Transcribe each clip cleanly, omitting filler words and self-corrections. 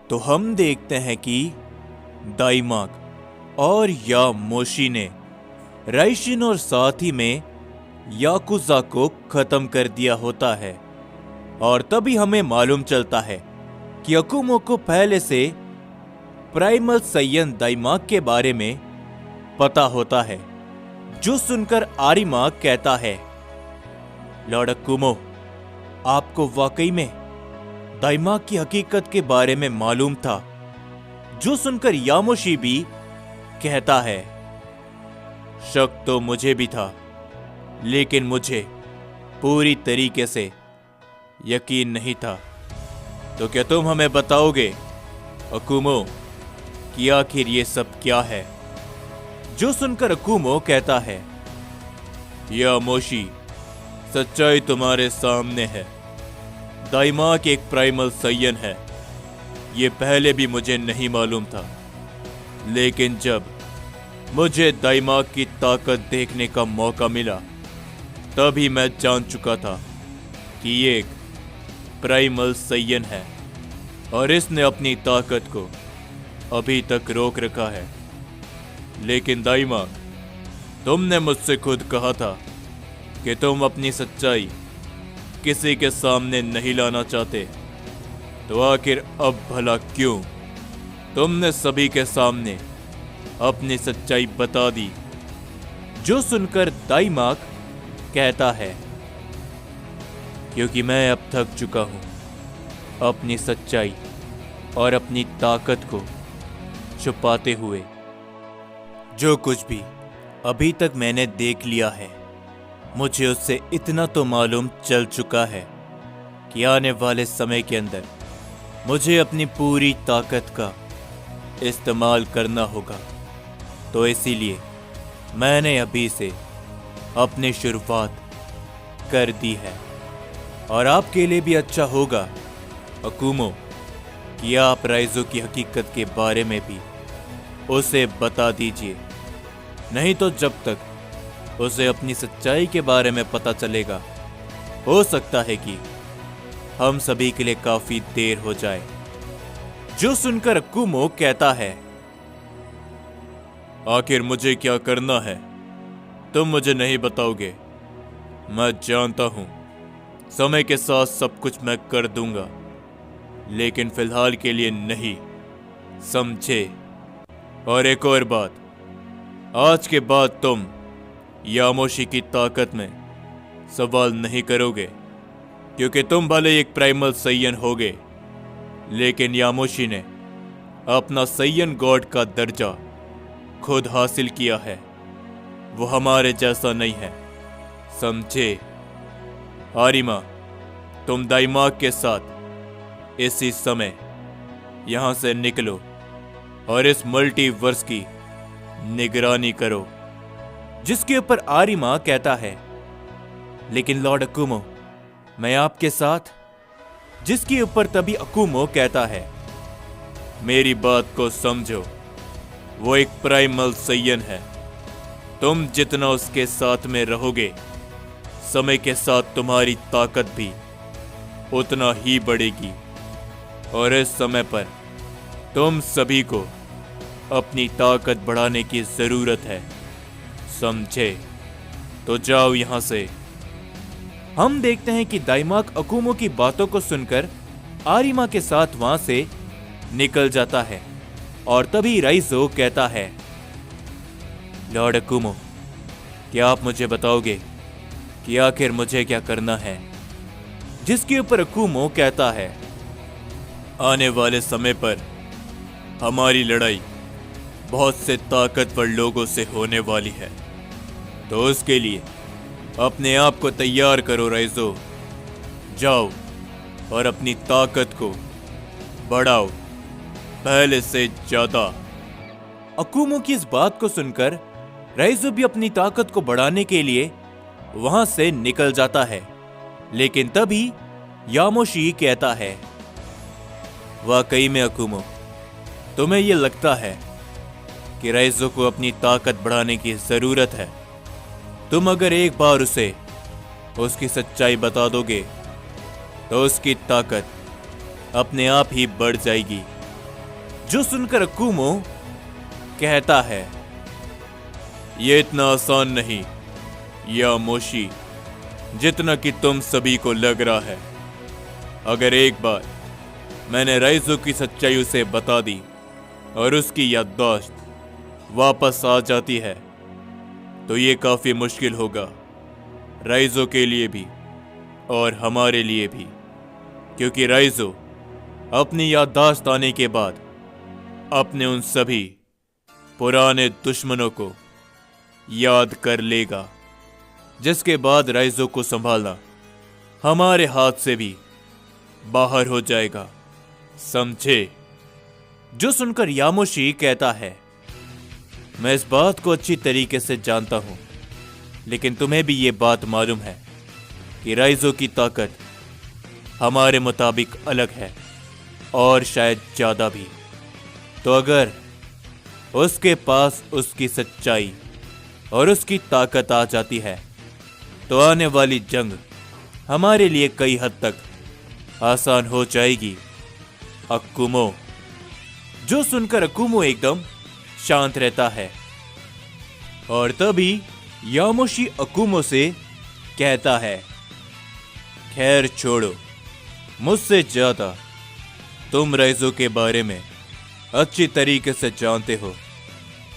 तो हम देखते हैं कि दाइमाक और यामोशी ने राइशिन और साथ ही में याकुजा को खत्म कर दिया होता है। और तभी हमें मालूम चलता है कि अकुमो को पहले से प्राइमल सैयन दाइमाक के बारे में पता होता है, जो सुनकर आरिमा कहता है, लॉर्ड अकुमो, आपको वाकई में दाइमाक की हकीकत के बारे में मालूम था। जो सुनकर यामोशी भी कहता है, शक तो मुझे भी था, लेकिन मुझे पूरी तरीके से यकीन नहीं था। तो क्या तुम हमें बताओगे अकुमो कि आखिर ये सब क्या है? जो सुनकर अकुमो कहता है, यामोशी, सच्चाई तुम्हारे सामने है। दाइमाक एक प्राइमल सैयन है। ये पहले भी मुझे नहीं मालूम था, लेकिन जब मुझे दाइमाक की ताकत देखने का मौका मिला, तभी मैं जान चुका था कि ये एक प्राइमल सैयन है और इसने अपनी ताकत को अभी तक रोक रखा है। लेकिन दाइमाक, तुमने मुझसे खुद कहा था कि तुम अपनी सच्चाई किसी के सामने नहीं लाना चाहते, तो आखिर अब भला क्यों तुमने सभी के सामने अपनी सच्चाई बता दी? जो सुनकर दाइमाक कहता है, क्योंकि मैं अब थक चुका हूं अपनी सच्चाई और अपनी ताकत को छुपाते हुए। जो कुछ भी अभी तक मैंने देख लिया है, मुझे उससे इतना तो मालूम चल चुका है कि आने वाले समय के अंदर मुझे अपनी पूरी ताकत का इस्तेमाल करना होगा। तो इसीलिए मैंने अभी से अपनी शुरुआत कर दी है। और आपके लिए भी अच्छा होगा अकुमो कि आप राइजो की हकीकत के बारे में भी उसे बता दीजिए। नहीं तो जब तक उसे अपनी सच्चाई के बारे में पता चलेगा, हो सकता है कि हम सभी के लिए काफी देर हो जाए। जो सुनकर अकुमो कहता है, आखिर मुझे क्या करना है? तुम मुझे नहीं बताओगे? मैं जानता हूं समय के साथ सब कुछ मैं कर दूंगा, लेकिन फिलहाल के लिए नहीं, समझे? और एक और बात, आज के बाद तुम यामोशी की ताकत में सवाल नहीं करोगे, क्योंकि तुम भले एक प्राइमल सैयन होगे, लेकिन यामोशी ने अपना सैयन गॉड का दर्जा खुद हासिल किया है। वो हमारे जैसा नहीं है, समझे? आरिमा, तुम दाइमाक के साथ इसी समय यहां से निकलो और इस मल्टीवर्स की निगरानी करो। जिसके ऊपर आरिमा कहता है, लेकिन लॉर्ड अकुमो, मैं आपके साथ। जिसके ऊपर तभी अकुमो कहता है, मेरी बात को समझो, वो एक प्राइमल सैयन है। तुम जितना उसके साथ में रहोगे, समय के साथ तुम्हारी ताकत भी उतना ही बढ़ेगी। और इस समय पर तुम सभी को अपनी ताकत बढ़ाने की जरूरत है, समझे? तो जाओ यहां से। हम देखते हैं कि दाइमाक अकुमो की बातों को सुनकर आरिमा के साथ वहां से निकल जाता है। और तभी राइजो कहता है, लॉर्ड अकुमो, क्या आप मुझे बताओगे कि आखिर मुझे क्या करना है? जिसके ऊपर अकुमो कहता है, आने वाले समय पर हमारी लड़ाई बहुत से ताकतवर लोगों से होने वाली है, तो उसके लिए अपने आप को तैयार करो राइजो। जाओ और अपनी ताकत को बढ़ाओ, पहले से ज्यादा। अकुमो की इस बात को सुनकर राइजो भी अपनी ताकत को बढ़ाने के लिए वहां से निकल जाता है। लेकिन तभी यामोशी कहता है, वाकई में अकुमो, तुम्हें यह लगता है कि राइजो को अपनी ताकत बढ़ाने की जरूरत है? तुम अगर एक बार उसे उसकी सच्चाई बता दोगे, तो उसकी ताकत अपने आप ही बढ़ जाएगी। जो सुनकर अकुमो कहता है, ये इतना आसान नहीं यामोशी, जितना कि तुम सभी को लग रहा है। अगर एक बार मैंने राइजो की सच्चाई उसे बता दी और उसकी याददाश्त वापस आ जाती है तो ये काफी मुश्किल होगा, राइजो के लिए भी और हमारे लिए भी, क्योंकि राइजो अपनी याददाश्त आने के बाद अपने उन सभी पुराने दुश्मनों को याद कर लेगा, जिसके बाद राइजो को संभालना हमारे हाथ से भी बाहर हो जाएगा, समझे? जो सुनकर यामोशी कहता है, मैं इस बात को अच्छी तरीके से जानता हूं, लेकिन तुम्हें भी ये बात मालूम है कि राइजो की ताकत हमारे मुताबिक अलग है और शायद ज्यादा भी। तो अगर उसके पास उसकी सच्चाई और उसकी ताकत आ जाती है तो आने वाली जंग हमारे लिए कई हद तक आसान हो जाएगी, अकुमो। जो सुनकर अकुमो एकदम शांत रहता है और तभी यामोशी अकुमो से कहता है, खैर छोड़ो, मुझसे ज्यादा तुम राइजो के बारे में अच्छी तरीके से जानते हो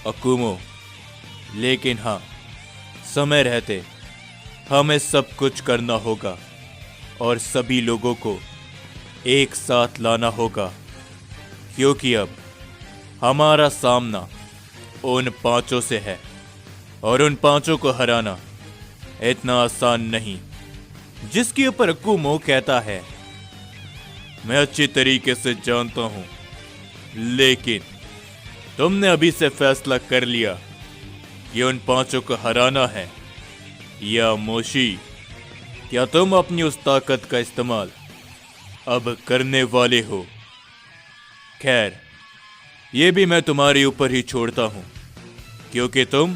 अकुमो, लेकिन हाँ, समय रहते हमें सब कुछ करना होगा और सभी लोगों को एक साथ लाना होगा, क्योंकि अब हमारा सामना उन पांचों से है और उन पांचों को हराना इतना आसान नहीं। जिसके ऊपर अकुमो कहता है, मैं अच्छी तरीके से जानता हूं, लेकिन तुमने अभी से फैसला कर लिया कि उन पांचों को हराना है यामोशी। क्या तुम अपनी उस ताकत का इस्तेमाल अब करने वाले हो? खैर, ये भी मैं तुम्हारे ऊपर ही छोड़ता हूं, क्योंकि तुम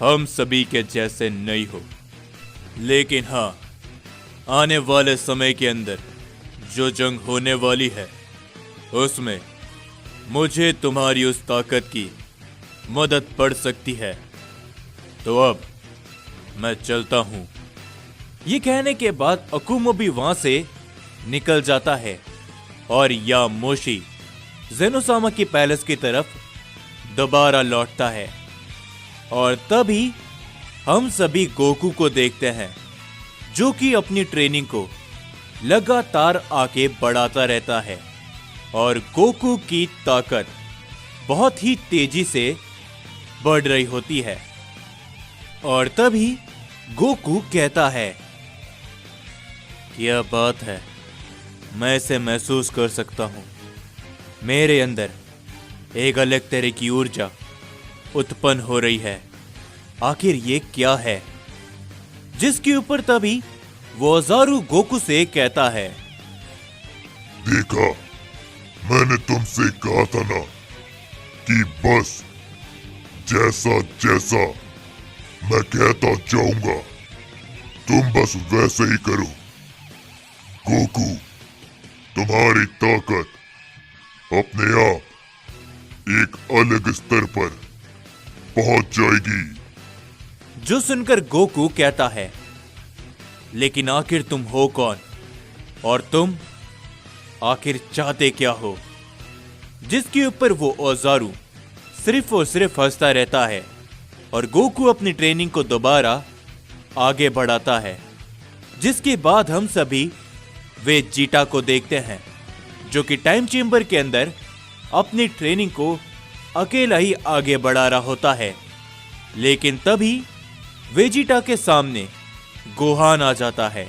हम सभी के जैसे नहीं हो। लेकिन हाँ, आने वाले समय के अंदर जो जंग होने वाली है उसमें मुझे तुम्हारी उस ताकत की मदद पड़ सकती है, तो अब मैं चलता हूं। ये कहने के बाद अकुमो भी वहां से निकल जाता है और यामोशी ज़ेनोसामा की पैलेस की तरफ दोबारा लौटता है और तभी हम सभी गोकू को देखते हैं, जो कि अपनी ट्रेनिंग को लगातार आगे बढ़ाता रहता है और गोकू की ताकत बहुत ही तेजी से बढ़ रही होती है। और तभी गोकू कहता है, क्या बात है, मैं इसे महसूस कर सकता हूं, मेरे अंदर एक अलग तरह की ऊर्जा उत्पन्न हो रही है, आखिर ये क्या है? जिसके ऊपर तभी वो ओजारू गोकू से कहता है, देखा, मैंने तुमसे कहा था ना कि बस जैसा जैसा मैं कहता जाऊंगा तुम बस वैसे ही करो। गोकू, तुम्हारी ताकत अपने आप एक अलग स्तर पर पहुंच जाएगी। जो सुनकर गोकू कहता है, लेकिन आखिर तुम हो कौन और तुम आखिर चाहते क्या हो? जिसके ऊपर वो ओजारू सिर्फ और सिर्फ हंसता रहता है और गोकू अपनी ट्रेनिंग को दोबारा आगे बढ़ाता है। जिसके बाद हम सभी वेजिटा को देखते हैं, जो कि टाइम चेंबर के अंदर अपनी ट्रेनिंग को अकेला ही आगे बढ़ा रहा होता है। लेकिन तभी वेजिटा के सामने गोहान आ जाता है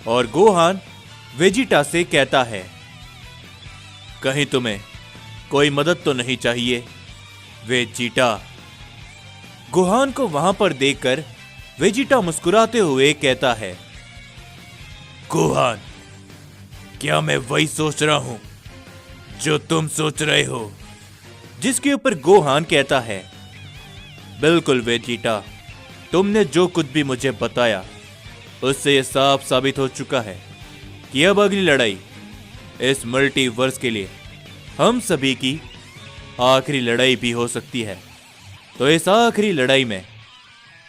और गोहान वेजिटा से कहता है, कहीं तुम्हें कोई मदद तो नहीं चाहिए वेजिटा? गोहान को वहां पर देखकर वेजिटा मुस्कुराते हुए कहता है, गोहान, क्या मैं वही सोच रहा हूं जो तुम सोच रहे हो? जिसके ऊपर गोहान कहता है, बिल्कुल वेजिटा, तुमने जो कुछ भी मुझे बताया उससे यह साफ साबित हो चुका है कि अब अगली लड़ाई इस मल्टीवर्स के लिए हम सभी की आखिरी लड़ाई भी हो सकती है। तो इस आखिरी लड़ाई में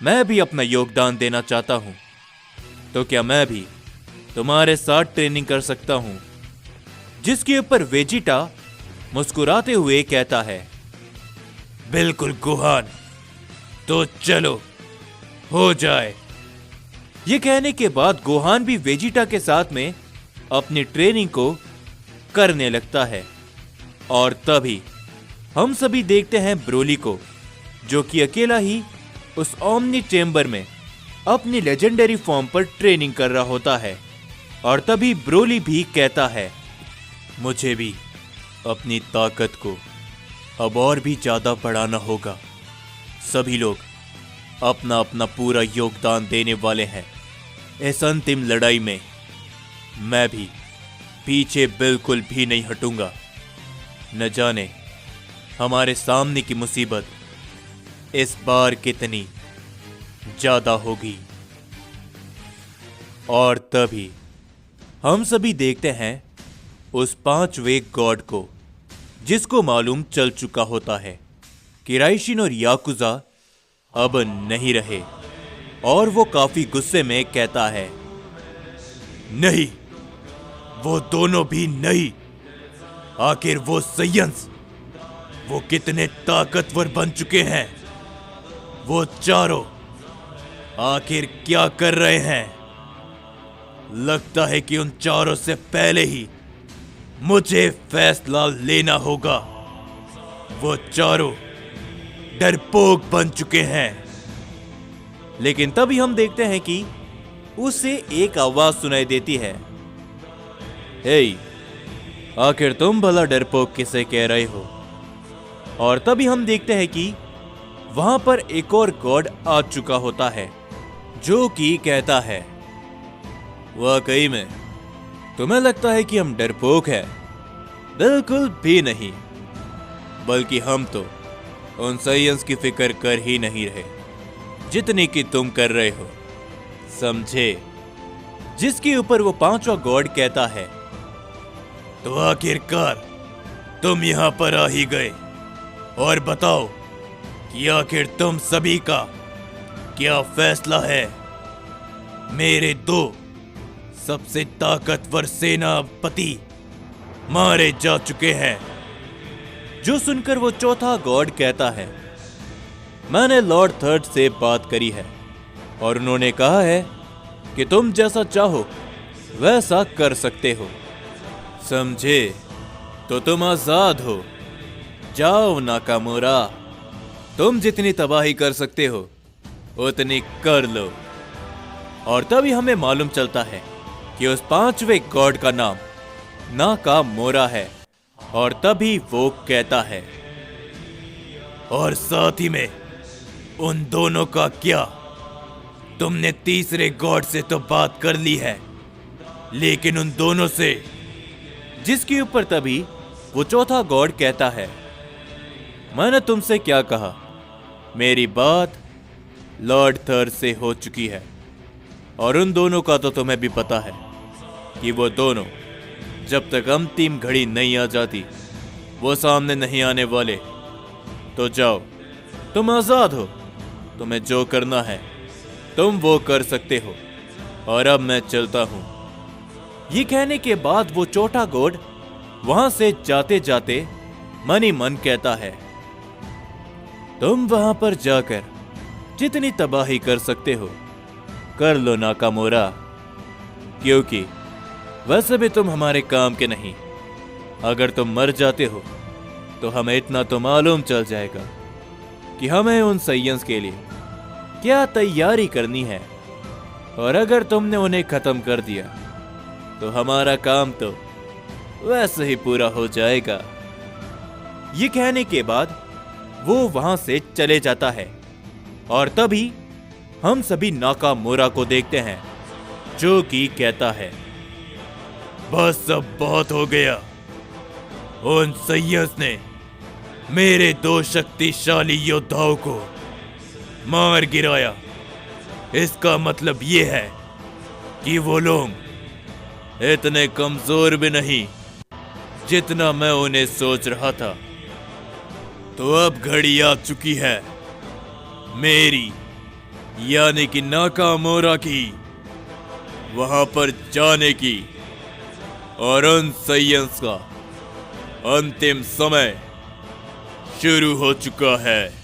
मैं भी अपना योगदान देना चाहता हूं। तो क्या मैं भी तुम्हारे साथ ट्रेनिंग कर सकता हूं? जिसके ऊपर वेजिटा मुस्कुराते हुए कहता है, बिल्कुल गोहान, तो चलो हो जाए। ये कहने के बाद गोहान भी वेजिटा के साथ में अपनी ट्रेनिंग को करने लगता है। और तभी हम सभी देखते हैं ब्रोली को, जो कि अकेला ही उस ओमनी चेंबर में अपनी लेजेंडरी फॉर्म पर ट्रेनिंग कर रहा होता है। और तभी ब्रोली भी कहता है, मुझे भी अपनी ताकत को अब और भी ज्यादा बढ़ाना होगा। सभी लोग अपना अपना पूरा योगदान देने वाले हैं इस अंतिम लड़ाई में। मैं भी पीछे बिल्कुल भी नहीं हटूंगा। न जाने हमारे सामने की मुसीबत इस बार कितनी ज्यादा होगी। और तभी हम सभी देखते हैं उस 5वें गॉड को, जिसको मालूम चल चुका होता है कि राइशिन और याकुजा अब नहीं रहे। और वो काफी गुस्से में कहता है, नहीं, वो दोनों भी नहीं। आखिर वो सैयंस, वो कितने ताकतवर बन चुके हैं। वो चारों आखिर क्या कर रहे हैं? लगता है कि उन चारों से पहले ही मुझे फैसला लेना होगा। वो चारों डरपोक बन चुके हैं। लेकिन तभी हम देखते हैं कि उसे एक आवाज सुनाई देती है, हे, आखिर तुम भला डरपोक किसे कह रहे हो? और तभी हम देखते हैं कि वहां पर एक और गॉड आ चुका होता है, जो कि कहता है, वाकई में तुम्हें लगता है कि हम डरपोक हैं? बिल्कुल भी नहीं, बल्कि हम तो उन साइंस की फिक्र कर ही नहीं रहे जितनी कि तुम कर रहे हो, समझे? जिसके ऊपर वो 5वां गॉड कहता है, तो आखिरकार तुम यहां पर आ ही गए। और बताओ कि आखिर तुम सभी का क्या फैसला है? मेरे 2 सबसे ताकतवर सेनापति मारे जा चुके हैं। जो सुनकर वो 4था गॉड कहता है, मैंने लॉर्ड थर्ड से बात करी है और उन्होंने कहा है कि तुम जैसा चाहो वैसा कर सकते हो, समझे? तो तुम आजाद हो। जाओ नाकामुरा, तुम जितनी तबाही कर सकते हो उतनी कर लो। और तभी हमें मालूम चलता है कि उस 5वें गॉड का नाम नाकामुरा है। और तभी वो कहता है, और साथ ही में उन दोनों का क्या? तुमने 3रे गॉड से तो बात कर ली है, लेकिन उन दोनों से? जिसके ऊपर तभी वो 4था गॉड कहता है, मैंने तुमसे क्या कहा? मेरी बात लॉर्ड थर्ड से हो चुकी है। और उन दोनों का तो तुम्हें भी पता है कि वो दोनों जब तक अंतिम घड़ी नहीं आ जाती वो सामने नहीं आने वाले। तो जाओ, तुम आजाद हो। तुम्हें जो करना है तुम वो कर सकते हो। और अब मैं चलता हूं। ये कहने के बाद वो 4था गॉड वहां से जाते जाते मन ही मन कहता है, तुम वहां पर जाकर जितनी तबाही कर सकते हो कर लो नाकामुरा, क्योंकि वैसे भी तुम हमारे काम के नहीं। अगर तुम मर जाते हो तो हमें इतना तो मालूम चल जाएगा कि हमें उन साइंस के लिए क्या तैयारी करनी है। और अगर तुमने उन्हें खत्म कर दिया तो हमारा काम तो वैसे ही पूरा हो जाएगा। ये कहने के बाद वो वहां से चले जाता है। और तभी हम सभी नाकामुरा को देखते हैं, जो कि कहता है, बस अब बहुत हो गया। उन साइंस ने मेरे 2 शक्तिशाली योद्धाओं को मार गिराया। इसका मतलब ये है कि वो लोग इतने कमजोर भी नहीं जितना मैं उन्हें सोच रहा था। तो अब घड़ी आ चुकी है मेरी, यानी कि नाकामोरा की, वहां पर जाने की, और उन साइंस का अंतिम समय शुरू हो चुका है।